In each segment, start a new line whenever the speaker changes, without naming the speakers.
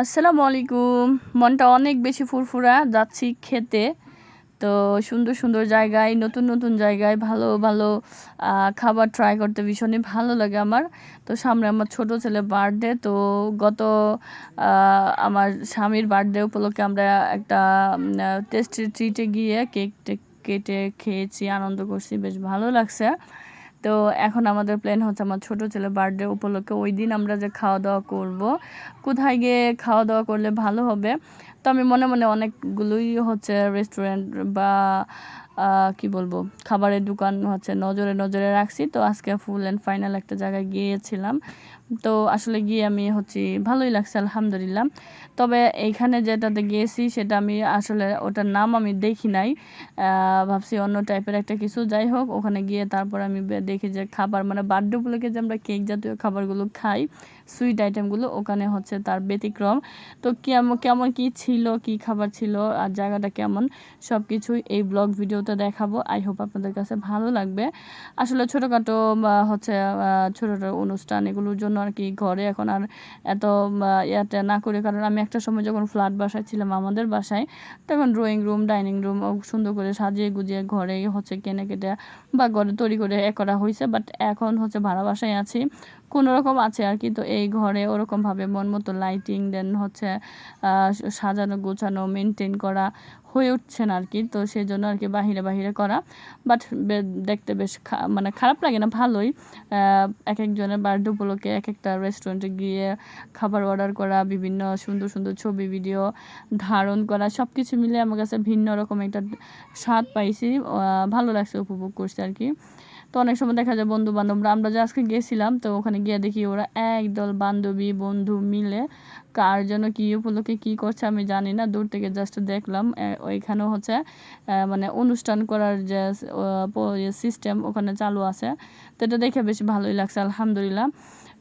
আসসালামু আলাইকুম। মনটা অনেক বেশি ফুরফুরা, যাচ্ছি খেতে। তো সুন্দর সুন্দর জায়গায়, নতুন নতুন জায়গায় ভালো ভালো খাবার ট্রাই করতে ভীষণই ভালো লাগে আমার। তো সামনে আমার ছোট ছেলে বার্থডে, তো গত আমার স্বামীর বার্থডে উপলক্ষে আমরা একটা টেস্টি ট্রিটে গিয়ে কেক কেটে খেয়েছি, আনন্দ করছি, বেশ ভালো লাগছে। তো এখন আমাদের প্ল্যান হচ্ছে আমার ছোট ছেলে বার্থডে উপলক্ষে ওই দিন আমরা যে খাওয়া দাওয়া করব, কোথায় গিয়ে খাওয়া দাওয়া করলে ভালো হবে। তো আমি মনে মনে অনেকগুলোই হচ্ছে রেস্টুরেন্ট বা কি বলবো, খাবারের দোকান হচ্ছে নজরে নজরে রাখছি। তো আজকে ফুল অ্যান্ড ফাইনাল একটা জায়গায় গিয়েছিলাম। তো আসলে গিয়ে আমি হচ্ছে ভালোই লাগছে আলহামদুলিল্লাহ। তবে এইখানে যেটাতে গিয়েছি সেটা আমি আসলে ওটার নাম আমি দেখি নাই, ভাবছি অন্য টাইপের একটা কিছু। যাই হোক, ওখানে গিয়ে তারপর আমি দেখি যে খাবার মানে বার্থডে উপলক্ষে যে আমরা কেক জাতীয় খাবারগুলো খাই, সুইট আইটেমগুলো, ওখানে হচ্ছে তার ব্যতিক্রম। তো কেমন কেমন কী ছিল, কি খাবার ছিল আর জায়গাটা কেমন, সব কিছুই এই ব্লগ ভিডিওতে দেখাবো। আই হোপ আপনাদের কাছে ভালো লাগবে। আসলে ছোটোখাটো বা হচ্ছে ছোটো ছোটো অনুষ্ঠান এগুলোর জন্য আর কি ঘরে এখন আর এত ইয়াতে না করে, কারণ আমি একটা সময় যখন ফ্ল্যাট বাসায় ছিলাম আমাদের বাসায়, তখন ড্রয়িং রুম ডাইনিং রুম সুন্দর করে সাজিয়ে গুজিয়ে ঘরে হচ্ছে কেনে কেটে বা ঘরে তৈরি করে করা হয়েছে। বাট এখন হচ্ছে ভাড়া বাসায় আছি, কোনো রকম আছে আর কি। তো এই ঘরে ওরকমভাবে মন মতো লাইটিং দেন হচ্ছে সাজানো গোছানো মেনটেন করা হয়ে উঠছে না আর কি। তো সেই জন্য আর কি বাহিরে বাহিরে করা, বাট দেখতে বেশ মানে খারাপ লাগে না, ভালোই। এক একজনের বার্থডে উপলক্ষে এক একটা রেস্টুরেন্টে গিয়ে খাবার অর্ডার করা, বিভিন্ন সুন্দর সুন্দর ছবি ভিডিও ধারণ করা, সব কিছু মিলে আমার কাছে ভিন্ন রকম একটা স্বাদ পাইছি, ভালো লাগছে, উপভোগ করছি আর কি। তো অনেক সময় দেখা যায় বন্ধু বান্ধবরা, আমরা যে আজকে গেছিলাম তো ওখানে গিয়ে দেখি ওরা একদল বান্ধবী বন্ধু মিলে কার জন্য কী উপলক্ষে কী করছে আমি জানি না, দূর থেকে জাস্ট দেখলাম। ওইখানেও হচ্ছে মানে অনুষ্ঠান করার যে সিস্টেম ওখানে চালু আছে। তো এটা দেখে বেশ ভালোই লাগছে আলহামদুলিল্লাহ।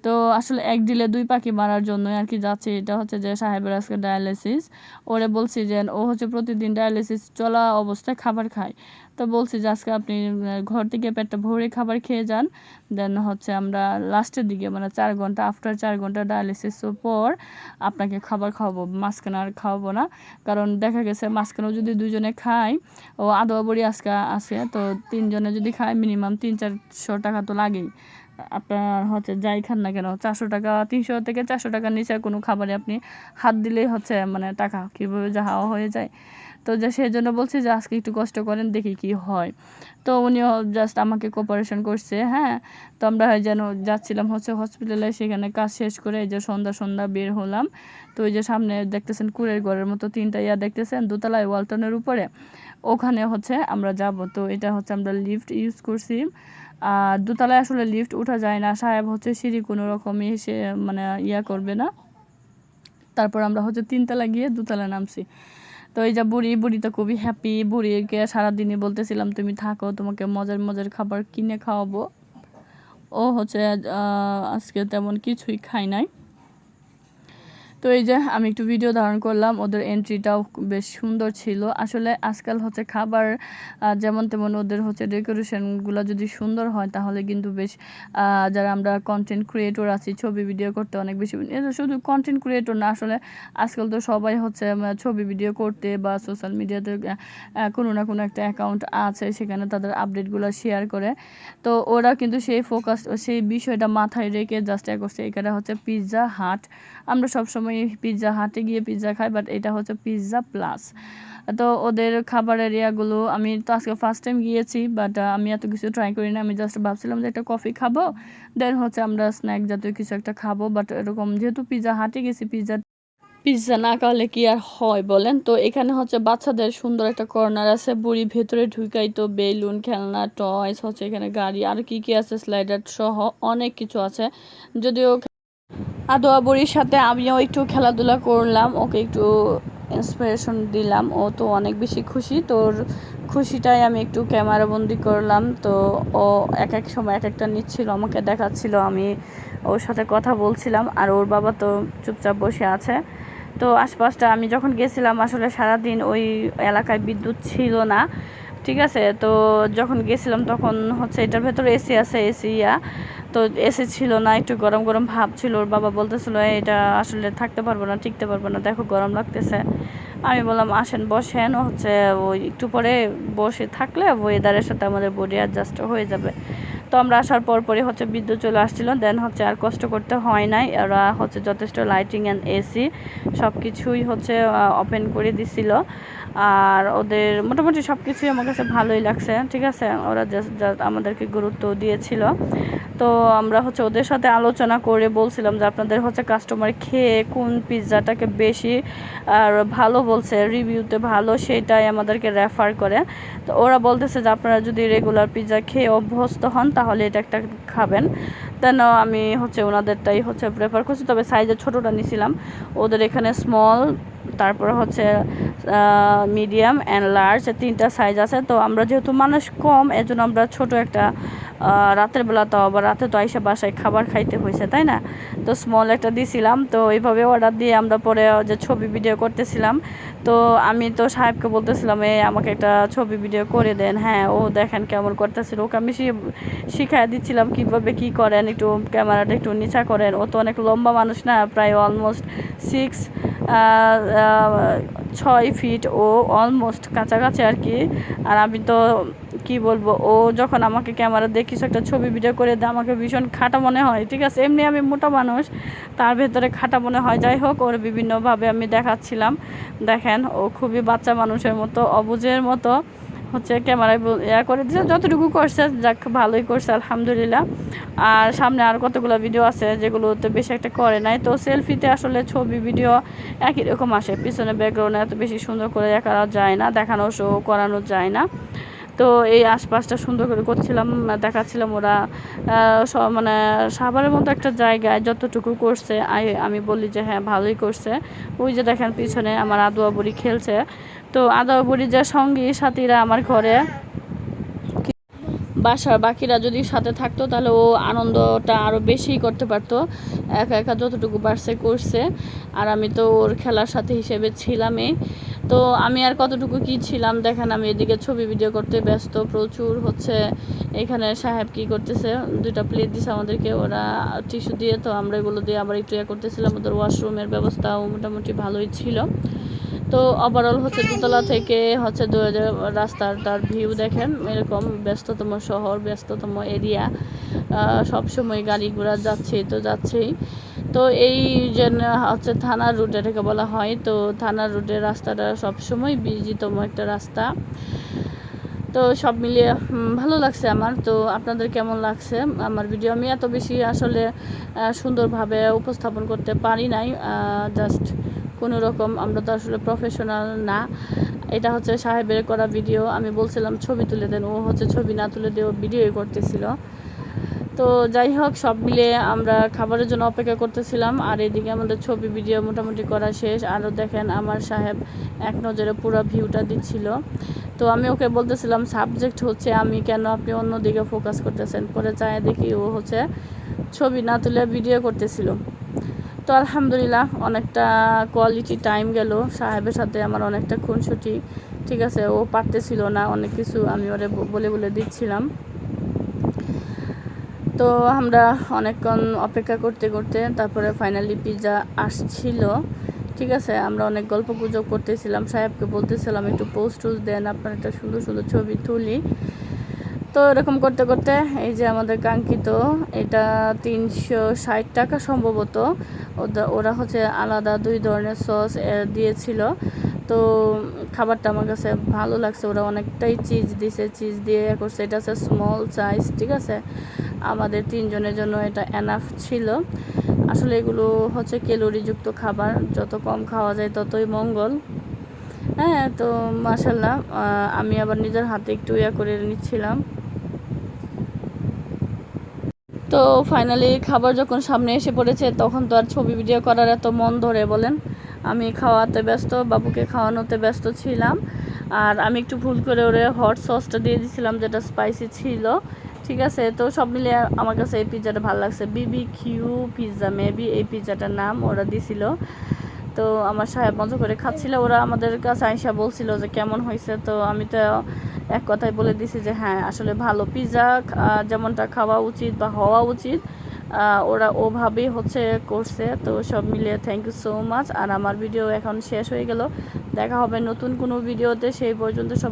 তো আসলে এক ডিলে দুই পাখি মারার জন্যই আর কি যাচ্ছে। এটা হচ্ছে যে সাহেবের আজকে ডায়ালিসিস, ওরে বলছি যে ও হচ্ছে প্রতিদিন ডায়ালিসিস চলা অবস্থায় খাবার খায়। তো বলছি যে আজকে আপনি ঘর থেকে পেটটা ভরে খাবার খেয়ে যান, দেন হচ্ছে আমরা লাস্টের দিকে মানে 4 ঘন্টা আফটার 4 ঘন্টা ডায়ালিসিসের পর আপনাকে খাবার খাওয়াবো, মাঝখানে আর খাওয়াবো না। কারণ দেখা গেছে মাঝখানেও যদি দুজনে খাই, ও আদোয়া বড়ি আজকে আছে, তো 3 জনে যদি খায় মিনিমাম 300-400 টাকা তো লাগেই। আপনার হচ্ছে যাই খান না কেন 400 টাকা, 300 থেকে 400 টাকার নিচে কোনো খাবারে আপনি হাত দিলেই হচ্ছে মানে টাকা কীভাবে যা হাওয়া হয়ে যায়। তো যে সেই জন্য বলছি যে আজকে একটু কষ্ট করেন, দেখি কি হয়। তো উনিও জাস্ট আমাকে কোপারেশন করছে। হ্যাঁ, তো আমরা যেন যাচ্ছিলাম হচ্ছে হসপিটালে, সেখানে কাজ শেষ করে এই যে সন্ধ্যা সন্ধ্যা বের হলাম। তো ওই যে সামনে দেখতেছেন কুড়ের ঘরের মতো 3টা দেখতেছেন দোতলায় ওয়ালটনের উপরে, ওখানে হচ্ছে আমরা যাব। তো এটা হচ্ছে আমরা লিফট ইউজ করছি। আর দোতলায় আসলে লিফট উঠা যায় না, সাহেব হচ্ছে সিঁড়ি কোনো রকমই সে মানে করবে না। তারপর আমরা হচ্ছে 3তলায় গিয়ে দোতলায় নামছি। তো এই যে বুড়ি তো খুবই হ্যাপি। বুড়িকে সারাদিনই বলতেছিলাম তুমি থাকো, তোমাকে মজার মজার খাবার কিনে খাওয়াবো। ও হচ্ছে আজকে তেমন কিছুই খাই নাই। তো এই যে আমি একটু ভিডিও ধারণ করলাম, ওদের এন্ট্রিটাও বেশ সুন্দর ছিল। আসলে আজকাল হচ্ছে খাবার যেমন তেমন ওদের হচ্ছে ডেকোরেশনগুলো যদি সুন্দর হয় তাহলে কিন্তু বেশ যারা আমরা কন্টেন্ট ক্রিয়েটর আছি, ছবি ভিডিও করতে অনেক বেশি, শুধু কন্টেন্ট ক্রিয়েটর না, আসলে আজকাল তো সবাই হচ্ছে ছবি ভিডিও করতে বা সোশ্যাল মিডিয়াতে কোনো না কোনো একটা অ্যাকাউন্ট আছে, সেখানে তাদের আপডেটগুলো শেয়ার করে। তো ওরা কিন্তু সেই ফোকাস সেই বিষয়টা মাথায় রেখে জাস্ট করছে। এখানে হচ্ছে পিৎজা হাট, আমরা সবসময় পিৎজা হাটে গিয়ে পিৎজা খাই, বাট এটা হচ্ছে পিৎজা প্লাস। তো ওদের খাবারের এরিয়াগুলো আমি তো আজকে ফার্স্ট টাইম গিয়েছি, বাট আমি এত কিছু ট্রাই করি না। আমি জাস্ট ভাবছিলাম যে একটা কফি খাবো, দেন হচ্ছে আমরা স্ন্যাক জাতীয় কিছু একটা খাবো। বাট এরকম যেহেতু পিৎজা হাটে গেছি, পিৎজা না খাওয়ালে কি আর হয় বলেন। তো এখানে হচ্ছে বাচ্চাদের সুন্দর একটা কর্নার আছে, বুড়ি ভেতরে ঢুকাই তো বেলুন খেলনা টয়স হচ্ছে, এখানে গাড়ি আর কি কি আছে স্লাইডার সহ অনেক কিছু আছে। যদিও আদোয়া বুড়ির সাথে আমিও একটু খেলাধুলা করলাম, ওকে একটু ইন্সপিরেশন দিলাম, ও তো অনেক বেশি খুশি। তোর খুশিটাই আমি একটু ক্যামেরা বন্দি করলাম। তো ও এক এক সময় এক একটা নিচ্ছিল, আমাকে দেখাচ্ছিল, আমি ওর সাথে কথা বলছিলাম, আর ওর বাবা তো চুপচাপ বসে আছে। তো আশপাশটা আমি যখন গেছিলাম আসলে সারাদিন ওই এলাকায় বিদ্যুৎ ছিল না, ঠিক আছে। তো যখন গেছিলাম তখন হচ্ছে এটার ভেতরে এসি আছে, তো এসি ছিল না, একটু গরম গরম ভাব ছিল। ওর বাবা বলতেছিল এটা আসলে থাকতে পারবো না, টিকতে পারবো না, দেখো গরম লাগতেছে। আমি বললাম আসেন বসেন, ওই একটু পরে বসে থাকলে ওয়েদারের সাথে আমাদের বডি অ্যাডজাস্ট হয়ে যাবে। তো আমরা আসার পরই বিদ্যুৎ চলে আসছিল, দেন আর কষ্ট করতে হয় নাই। ওরা যথেষ্ট লাইটিং অ্যান্ড এসি সব কিছুই ওপেন করে দিছিল। আর ওদের মোটামুটি সব কিছুই আমার কাছে ভালোই লাগছে, ঠিক আছে। ওরা জাস্ট আমাদেরকে গুরুত্ব দিয়েছিল। তো আমরা ওদের সাথে আলোচনা করে বলছিলাম যে আপনাদের কাস্টমার খেয়ে কোন পিৎজাটাকে বেশি আর ভালো বলছে, রিভিউতে ভালো, সেটাই আমাদেরকে রেফার করে। তো ওরা বলতেছে যে আপনারা যদি রেগুলার পিৎজা খেয়ে অভ্যস্ত হন তাহলে এটা একটা খাবেন। দেন আমি ওনাদেরটাই প্রেফার করছি, তবে সাইজে ছোটোটা নিয়েছিলাম। ওদের এখানে স্মল, তারপর মিডিয়াম অ্যান্ড লার্জ, 3টা সাইজ আছে। তো আমরা যেহেতু মানুষ কম, এজন্য আমরা ছোট একটা রাতের বেলা, তো আবার রাতে তো আইসা বাসায় খাবার খাইতে হয়েছে, তাই না। তো স্মল একটা দিয়েছিলাম। তো এইভাবে অর্ডার দিয়ে আমরা পরে যে ছবি ভিডিও করতেছিলাম। তো আমি তো সাহেবকে বলতেছিলাম আমাকে একটা ছবি ভিডিও করে দেন। হ্যাঁ, ও দেখেন কেমন করতেছিল, ওকে আমি শিখাই দিচ্ছিলাম কীভাবে কী করেন, একটু ক্যামেরাটা একটু নিচা করেন। ও তো অনেক লম্বা মানুষ না, প্রায় অলমোস্ট 6 ফিট, ও অলমোস্ট কাছাকাছি আর কি। আর আমি তো কি বলবো, ও যখন আমাকে ক্যামেরা দিয়ে কিছু একটা ছবি ভিডিও করে দেয় আমাকে ভীষণ খাটা মনে হয়, ঠিক আছে। এমনি আমি মোটা মানুষ, তার ভেতরে খাটা মনে হয়। যাই হোক, ওর বিভিন্নভাবে আমি দেখাচ্ছিলাম। দেখেন, ও খুবই বাচ্চা মানুষের মতো, অবুঝের মতো ক্যামেরায় করে দিয়েছে, যতটুকু করছে যাক ভালোই করছে আলহামদুলিল্লাহ। আর সামনে আর কতগুলো ভিডিও আছে যেগুলোতে বেশি একটা করে নাই। তো সেলফিতে আসলে ছবি ভিডিও একই রকম আসে, পিছনে ব্যাকগ্রাউন্ডে এত বেশি সুন্দর করে দেখানো যায় না, দেখানো শো করানো যায় না। তো এই আশপাশটা সুন্দর করে করছিলাম, দেখাচ্ছিলাম। ওরা মানে সাভারের মতো একটা জায়গায় যতটুকু করছে আমি বলি যে হ্যাঁ ভালোই করছে। ওই যে দেখেন পিছনে আমার আদুয়া বুড়ি খেলছে। তো আদুয়া বুড়ি যে সঙ্গী সাথীরা আমার ঘরে, বাসার বাকিরা যদি সাথে থাকতো তাহলে ও আনন্দটা আরও বেশি করতে পারতো। একা একা যতটুকু পারছে করছে, আর আমি তো ওর খেলার সাথে হিসেবে ছিলামই। তো আমি আর কতটুকু কি ছিলাম দেখেন, আমি এদিকে ছবি ভিডিও করতে ব্যস্ত প্রচুর। এখানে সাহেব কি করতেছে, 2টা প্লেট দিছে আমাদেরকে ওরা টিস্যু দিয়ে। তো আমরা এগুলো দিয়ে আবার একটু করতেছিলাম। ওদের ওয়াশরুমের ব্যবস্থাও মোটামুটি ভালোই ছিল। তো ওভারঅল দোতলা থেকে রাস্তাটার ভিউ দেখেন, এরকম ব্যস্ততম শহর, ব্যস্ততম এরিয়া, সবসময় গাড়ি ঘোড়া যাচ্ছেই। তো এই যে থানার রুট এটাকে বলা হয়। তো থানার রুটের রাস্তাটা সবসময় বিজিতম একটা রাস্তা। তো সব মিলিয়ে ভালো লাগছে আমার। তো আপনাদের কেমন লাগছে আমার ভিডিও? আমি এত বেশি আসলে সুন্দরভাবে উপস্থাপন করতে পারি নাই, জাস্ট কোনো রকম। আমরা তো আসলে প্রফেশনাল না। এটা সাহেবের করা ভিডিও। আমি বলছিলাম ছবি তুলে দেন, ও ছবি না তুলে দিয়ে ভিডিওই করতেছিল। তো যাই হোক, সব মিলিয়ে আমরা খাবারের জন্য অপেক্ষা করতেছিলাম। আর এদিকে আমাদের ছবি ভিডিও মোটামুটি করা শেষ। আরও দেখেন আমার সাহেব এক নজরে পুরো ভিউটা দিচ্ছিল। তো আমি ওকে বলতেছিলাম সাবজেক্ট আমি কেন, আপনি অন্য দিকে ফোকাস করতেছেন। পরে চায় দেখি ও ছবি না তুলে ভিডিও করতেছিল। তো আলহামদুলিল্লাহ অনেকটা কোয়ালিটি টাইম গেল সাহেবের সাথে আমার, অনেকটা খুনসুটি, ঠিক আছে। ও পারতেছিল না, অনেক কিছু আমি ওরে বলে দিচ্ছিলাম। তো আমরা অনেকক্ষণ অপেক্ষা করতে করতে তারপরে ফাইনালি পিৎজা আসছিল, ঠিক আছে। আমরা অনেক গল্প গুজব করতেছিলাম, সাহেবকে বলতেছিলাম একটু পোস্ট দেন, আপনার একটা সুন্দর সুন্দর ছবি তুলি। তো এরকম করতে করতে এই যে আমাদের কাঙ্ক্ষিত, এটা 360 টাকা সম্ভবত। ওরা আলাদা 2 ধরনের সস দিয়েছিল। তো খাবারটা আমার কাছে ভালো লাগছে। ওরা অনেকটাই চিজ দিছে, চিজ দিয়ে করছে। এটা স্মল সাইজ, ঠিক আছে। আমাদের 3 জনের জন্য এটা এনাফ ছিল। আসলে এগুলো ক্যালোরিযুক্ত খাবার, যত কম খাওয়া যায় ততই মঙ্গল। হ্যাঁ, তো মাশাল্লাহ আমি আবার নিজের হাতে একটু করে নিচ্ছিলাম। তো ফাইনালি খাবার যখন সামনে এসে পড়েছে তখন তো আর ছবি ভিডিও করার এত মন ধরে বলেন। আমি খাওয়াতে ব্যস্ত, বাবুকে খাওয়ানোতে ব্যস্ত ছিলাম। আর আমি একটু ভুল করে ওরে হট সসটা দিয়ে দিয়েছিলাম, যেটা স্পাইসি ছিল, ঠিক আছে। তো সব মিলিয়ে আমার কাছে এই পিৎজাটা ভালো লাগছে। BBQ পিৎজা মেবি এই পিৎজাটার নাম ওরা দিছিল। তো আমার সাহেব মজা করে খাচ্ছিল। ওরা আমাদের কাছে আইসা বলছিল যে কেমন হয়েছে। তো আমি তো এক কথায় বলে দিছি যে হ্যাঁ আসলে ভালো পিৎজা যেমনটা খাওয়া উচিত বা হওয়া উচিত ওরা ওভাবেই হচ্ছে করছে। তো সব মিলিয়ে থ্যাংক ইউ সো মাচ। আর আমার ভিডিও এখন শেষ হয়ে গেল, দেখা হবে নতুন কোনো ভিডিওতে, সেই পর্যন্ত সব